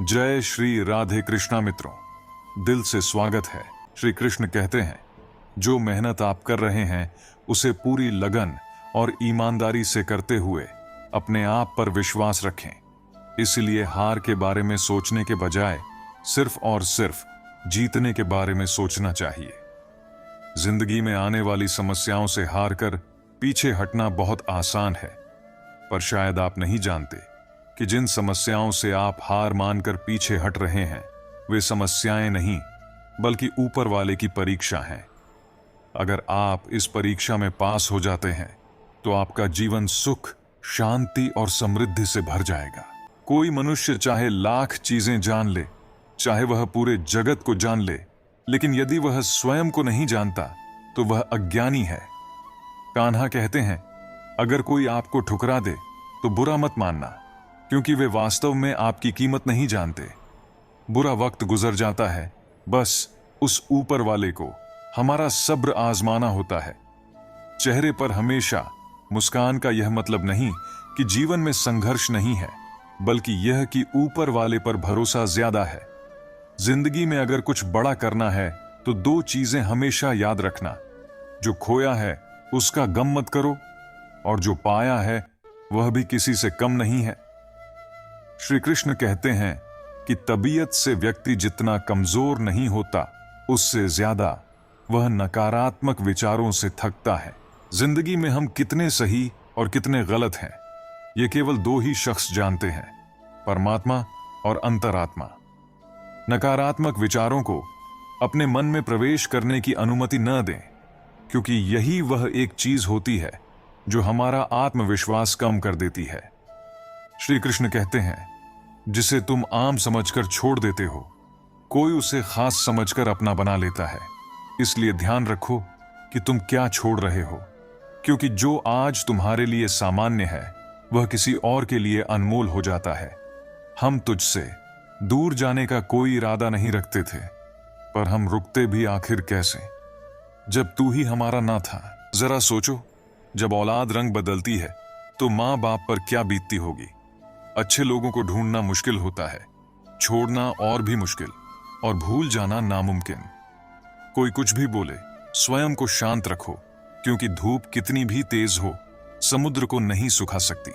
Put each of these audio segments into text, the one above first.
जय श्री राधे कृष्णा मित्रों, दिल से स्वागत है। श्री कृष्ण कहते हैं, जो मेहनत आप कर रहे हैं उसे पूरी लगन और ईमानदारी से करते हुए अपने आप पर विश्वास रखें। इसलिए हार के बारे में सोचने के बजाय सिर्फ और सिर्फ जीतने के बारे में सोचना चाहिए। जिंदगी में आने वाली समस्याओं से हार कर पीछे हटना बहुत आसान है, पर शायद आप नहीं जानते कि जिन समस्याओं से आप हार मानकर पीछे हट रहे हैं वे समस्याएं नहीं बल्कि ऊपर वाले की परीक्षा है। अगर आप इस परीक्षा में पास हो जाते हैं तो आपका जीवन सुख, शांति और समृद्धि से भर जाएगा। कोई मनुष्य चाहे लाख चीजें जान ले, चाहे वह पूरे जगत को जान ले, लेकिन यदि वह स्वयं को नहीं जानता तो वह अज्ञानी है। कान्हा कहते हैं, अगर कोई आपको ठुकरा दे तो बुरा मत मानना, क्योंकि वे वास्तव में आपकी कीमत नहीं जानते। बुरा वक्त गुजर जाता है, बस उस ऊपर वाले को हमारा सब्र आजमाना होता है। चेहरे पर हमेशा मुस्कान का यह मतलब नहीं कि जीवन में संघर्ष नहीं है, बल्कि यह कि ऊपर वाले पर भरोसा ज्यादा है। जिंदगी में अगर कुछ बड़ा करना है तो दो चीजें हमेशा याद रखना, जो खोया है उसका गम मत करो, और जो पाया है वह भी किसी से कम नहीं है। श्री कृष्ण कहते हैं कि तबीयत से व्यक्ति जितना कमजोर नहीं होता, उससे ज्यादा वह नकारात्मक विचारों से थकता है। जिंदगी में हम कितने सही और कितने गलत हैं, ये केवल दो ही शख्स जानते हैं, परमात्मा और अंतरात्मा। नकारात्मक विचारों को अपने मन में प्रवेश करने की अनुमति न दें, क्योंकि यही वह एक चीज होती है जो हमारा आत्मविश्वास कम कर देती है। श्री कृष्ण कहते हैं, जिसे तुम आम समझकर छोड़ देते हो, कोई उसे खास समझकर अपना बना लेता है। इसलिए ध्यान रखो कि तुम क्या छोड़ रहे हो, क्योंकि जो आज तुम्हारे लिए सामान्य है वह किसी और के लिए अनमोल हो जाता है। हम तुझसे दूर जाने का कोई इरादा नहीं रखते थे, पर हम रुकते भी आखिर कैसे, जब तू ही हमारा ना था। जरा सोचो, जब औलाद रंग बदलती है तो माँ बाप पर क्या बीतती होगी। अच्छे लोगों को ढूंढना मुश्किल होता है, छोड़ना और भी मुश्किल, और भूल जाना नामुमकिन। कोई कुछ भी बोले, स्वयं को शांत रखो, क्योंकि धूप कितनी भी तेज हो समुद्र को नहीं सुखा सकती।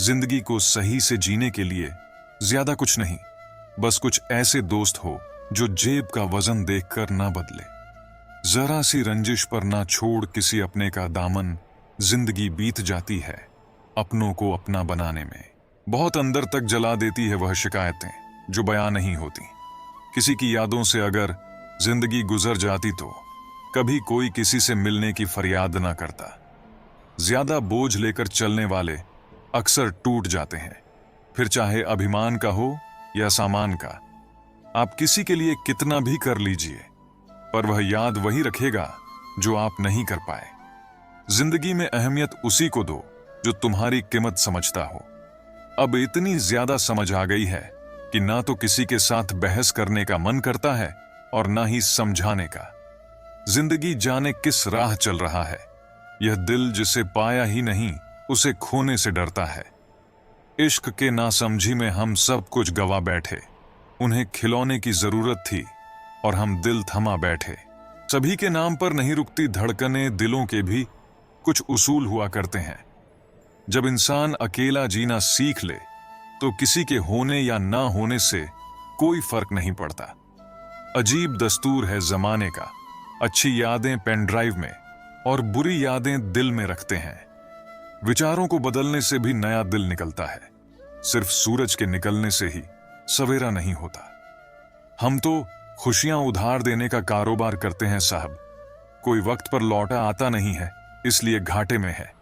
जिंदगी को सही से जीने के लिए ज्यादा कुछ नहीं, बस कुछ ऐसे दोस्त हो जो जेब का वजन देखकर ना बदले। जरा सी रंजिश पर ना छोड़ किसी अपने का दामन, जिंदगी बीत जाती है अपनों को अपना बनाने में। बहुत अंदर तक जला देती है वह शिकायतें जो बयां नहीं होती। किसी की यादों से अगर जिंदगी गुजर जाती तो कभी कोई किसी से मिलने की फरियाद ना करता। ज्यादा बोझ लेकर चलने वाले अक्सर टूट जाते हैं, फिर चाहे अभिमान का हो या सामान का। आप किसी के लिए कितना भी कर लीजिए, पर वह याद वही रखेगा जो आप नहीं कर पाए। जिंदगी में अहमियत उसी को दो जो तुम्हारी कीमत समझता हो। अब इतनी ज्यादा समझ आ गई है कि ना तो किसी के साथ बहस करने का मन करता है और ना ही समझाने का। जिंदगी जाने किस राह चल रहा है, यह दिल जिसे पाया ही नहीं उसे खोने से डरता है। इश्क के नासमझी में हम सब कुछ गवा बैठे, उन्हें खिलौने की जरूरत थी और हम दिल थमा बैठे। सभी के नाम पर नहीं रुकती धड़कनें, दिलों के भी कुछ उसूल हुआ करते हैं। जब इंसान अकेला जीना सीख ले तो किसी के होने या ना होने से कोई फर्क नहीं पड़ता। अजीब दस्तूर है जमाने का, अच्छी यादें पेन ड्राइव में और बुरी यादें दिल में रखते हैं। विचारों को बदलने से भी नया दिल निकलता है, सिर्फ सूरज के निकलने से ही सवेरा नहीं होता। हम तो खुशियां उधार देने का कारोबार करते हैं साहब, कोई वक्त पर लौटा आता नहीं है, इसलिए घाटे में है।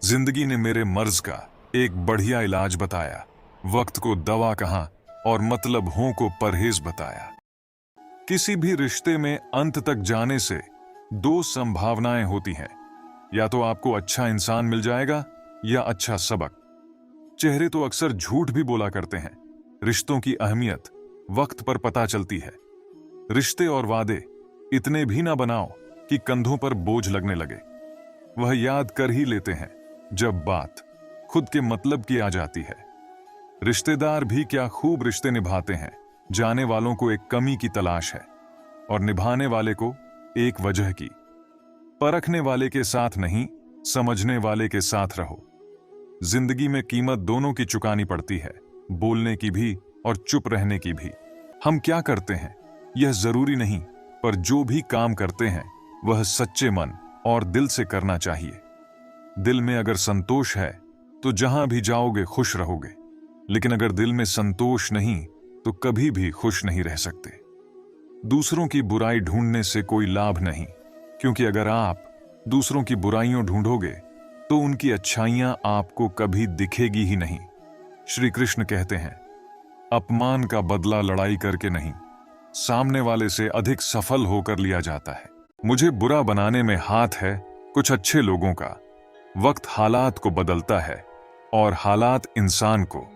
जिंदगी ने मेरे मर्ज का एक बढ़िया इलाज बताया, वक्त को दवा कहा और मतलब हों को परहेज बताया। किसी भी रिश्ते में अंत तक जाने से दो संभावनाएं होती हैं, या तो आपको अच्छा इंसान मिल जाएगा या अच्छा सबक। चेहरे तो अक्सर झूठ भी बोला करते हैं। रिश्तों की अहमियत वक्त पर पता चलती है। रिश्ते और वादे इतने भी ना बनाओ कि कंधों पर बोझ लगने लगे। वह याद कर ही लेते हैं जब बात खुद के मतलब की आ जाती है। रिश्तेदार भी क्या खूब रिश्ते निभाते हैं। जाने वालों को एक कमी की तलाश है और निभाने वाले को एक वजह की। परखने वाले के साथ नहीं, समझने वाले के साथ रहो। जिंदगी में कीमत दोनों की चुकानी पड़ती है, बोलने की भी और चुप रहने की भी। हम क्या करते हैं यह जरूरी नहीं, पर जो भी काम करते हैं वह सच्चे मन और दिल से करना चाहिए। दिल में अगर संतोष है तो जहां भी जाओगे खुश रहोगे, लेकिन अगर दिल में संतोष नहीं तो कभी भी खुश नहीं रह सकते। दूसरों की बुराई ढूंढने से कोई लाभ नहीं, क्योंकि अगर आप दूसरों की बुराइयां ढूंढोगे तो उनकी अच्छाइयां आपको कभी दिखेगी ही नहीं। श्री कृष्ण कहते हैं, अपमान का बदला लड़ाई करके नहीं, सामने वाले से अधिक सफल होकर लिया जाता है। मुझे बुरा बनाने में हाथ है कुछ अच्छे लोगों का। वक्त हालात को बदलता है और हालात इंसान को।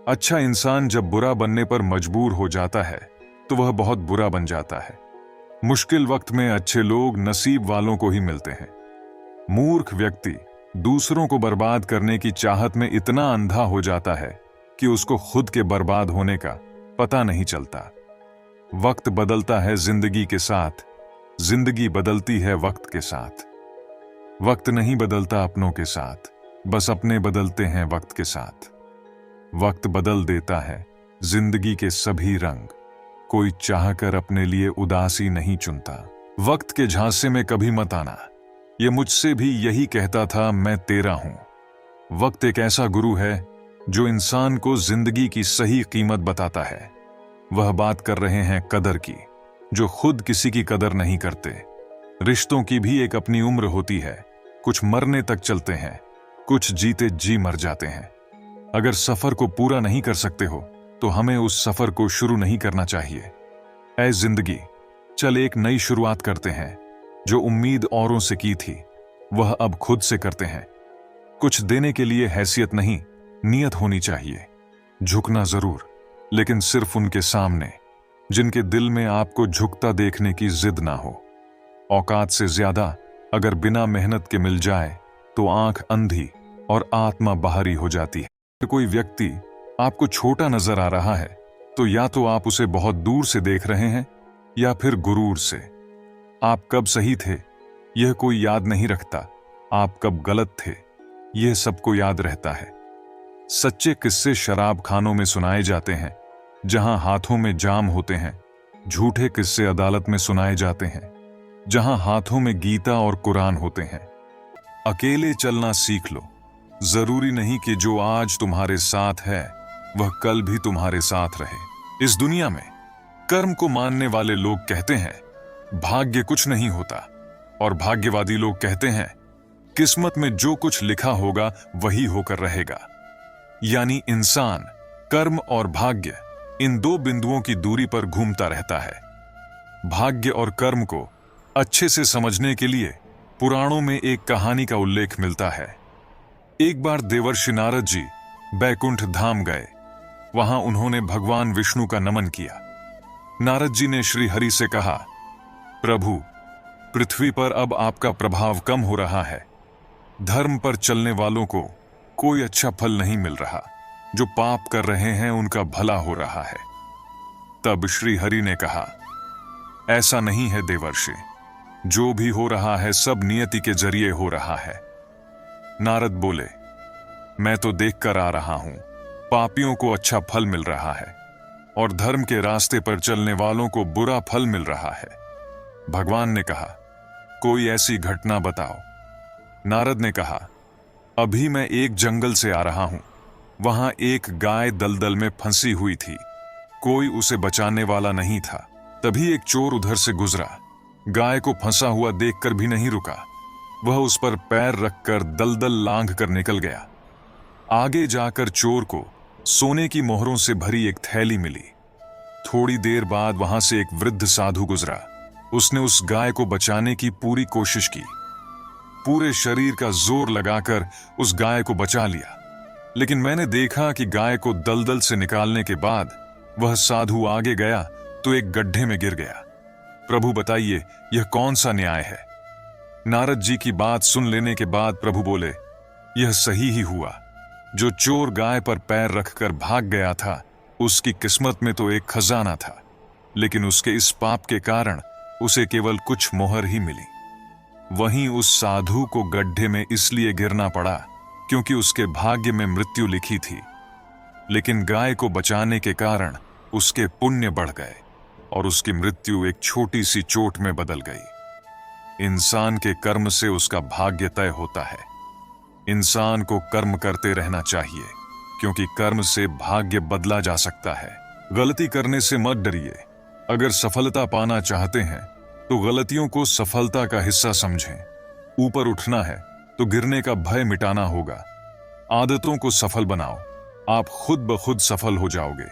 अच्छा इंसान जब बुरा बनने पर मजबूर हो जाता है तो वह बहुत बुरा बन जाता है। मुश्किल वक्त में अच्छे लोग नसीब वालों को ही मिलते हैं। मूर्ख व्यक्ति दूसरों को बर्बाद करने की चाहत में इतना अंधा हो जाता है कि उसको खुद के बर्बाद होने का पता नहीं चलता। वक्त बदलता है जिंदगी के साथ, जिंदगी बदलती है वक्त के साथ। वक्त नहीं बदलता अपनों के साथ, बस अपने बदलते हैं वक्त के साथ। वक्त बदल देता है जिंदगी के सभी रंग, कोई चाहकर अपने लिए उदासी नहीं चुनता। वक्त के झांसे में कभी मत आना, ये मुझसे भी यही कहता था, मैं तेरा हूं। वक्त एक ऐसा गुरु है जो इंसान को जिंदगी की सही कीमत बताता है। वह बात कर रहे हैं कदर की, जो खुद किसी की कदर नहीं करते। रिश्तों की भी एक अपनी उम्र होती है, कुछ मरने तक चलते हैं, कुछ जीते जी मर जाते हैं। अगर सफर को पूरा नहीं कर सकते हो तो हमें उस सफर को शुरू नहीं करना चाहिए। ऐ जिंदगी, चल एक नई शुरुआत करते हैं। जो उम्मीद औरों से की थी वह अब खुद से करते हैं। कुछ देने के लिए हैसियत नहीं, नियत होनी चाहिए। झुकना जरूर, लेकिन सिर्फ उनके सामने जिनके दिल में आपको झुकता देखने की जिद ना हो। औकात से ज्यादा अगर बिना मेहनत के मिल जाए तो आंख अंधी और आत्मा बाहरी हो जाती है। कोई व्यक्ति आपको छोटा नजर आ रहा है तो या तो आप उसे बहुत दूर से देख रहे हैं या फिर गुरूर से। आप कब सही थे यह कोई याद नहीं रखता, आप कब गलत थे यह सबको याद रहता है। सच्चे किस्से शराब खानों में सुनाए जाते हैं जहां हाथों में जाम होते हैं। झूठे किस्से अदालत में सुनाए जाते हैं जहां हाथों में गीता और कुरान होते हैं। अकेले चलना सीख लो, जरूरी नहीं कि जो आज तुम्हारे साथ है वह कल भी तुम्हारे साथ रहे। इस दुनिया में कर्म को मानने वाले लोग कहते हैं भाग्य कुछ नहीं होता, और भाग्यवादी लोग कहते हैं किस्मत में जो कुछ लिखा होगा वही होकर रहेगा। यानी इंसान कर्म और भाग्य इन दो बिंदुओं की दूरी पर घूमता रहता है। भाग्य और कर्म को अच्छे से समझने के लिए पुराणों में एक कहानी का उल्लेख मिलता है। एक बार देवर्षि नारद जी बैकुंठ धाम गए। वहां उन्होंने भगवान विष्णु का नमन किया। नारद जी ने श्री हरि से कहा, प्रभु, पृथ्वी पर अब आपका प्रभाव कम हो रहा है। धर्म पर चलने वालों को कोई अच्छा फल नहीं मिल रहा, जो पाप कर रहे हैं उनका भला हो रहा है। तब श्री हरि ने कहा, ऐसा नहीं है देवर्षि, जो भी हो रहा है सब नियति के जरिए हो रहा है। नारद बोले, मैं तो देखकर आ रहा हूं, पापियों को अच्छा फल मिल रहा है और धर्म के रास्ते पर चलने वालों को बुरा फल मिल रहा है। भगवान ने कहा, कोई ऐसी घटना बताओ। नारद ने कहा, अभी मैं एक जंगल से आ रहा हूं। वहां एक गाय दलदल में फंसी हुई थी, कोई उसे बचाने वाला नहीं था। तभी एक चोर उधर से गुजरा, गाय को फंसा हुआ देखकर भी नहीं रुका। वह उस पर पैर रखकर दलदल लांघ कर निकल गया। आगे जाकर चोर को सोने की मोहरों से भरी एक थैली मिली। थोड़ी देर बाद वहां से एक वृद्ध साधु गुजरा। उसने उस गाय को बचाने की पूरी कोशिश की, पूरे शरीर का जोर लगाकर उस गाय को बचा लिया। लेकिन मैंने देखा कि गाय को दलदल से निकालने के बाद वह साधु आगे गया तो एक गड्ढे में गिर गया। प्रभु बताइए, यह कौन सा न्याय है? नारद जी की बात सुन लेने के बाद प्रभु बोले, यह सही ही हुआ। जो चोर गाय पर पैर रखकर भाग गया था, उसकी किस्मत में तो एक खजाना था, लेकिन उसके इस पाप के कारण उसे केवल कुछ मोहर ही मिली। वहीं उस साधु को गड्ढे में इसलिए गिरना पड़ा क्योंकि उसके भाग्य में मृत्यु लिखी थी, लेकिन गाय को बचाने के कारण उसके पुण्य बढ़ गए और उसकी मृत्यु एक छोटी सी चोट में बदल गई। इंसान के कर्म से उसका भाग्य तय होता है। इंसान को कर्म करते रहना चाहिए, क्योंकि कर्म से भाग्य बदला जा सकता है। गलती करने से मत डरिए। अगर सफलता पाना चाहते हैं तो गलतियों को सफलता का हिस्सा समझें। ऊपर उठना है तो गिरने का भय मिटाना होगा। आदतों को सफल बनाओ, आप खुद ब खुद सफल हो जाओगे।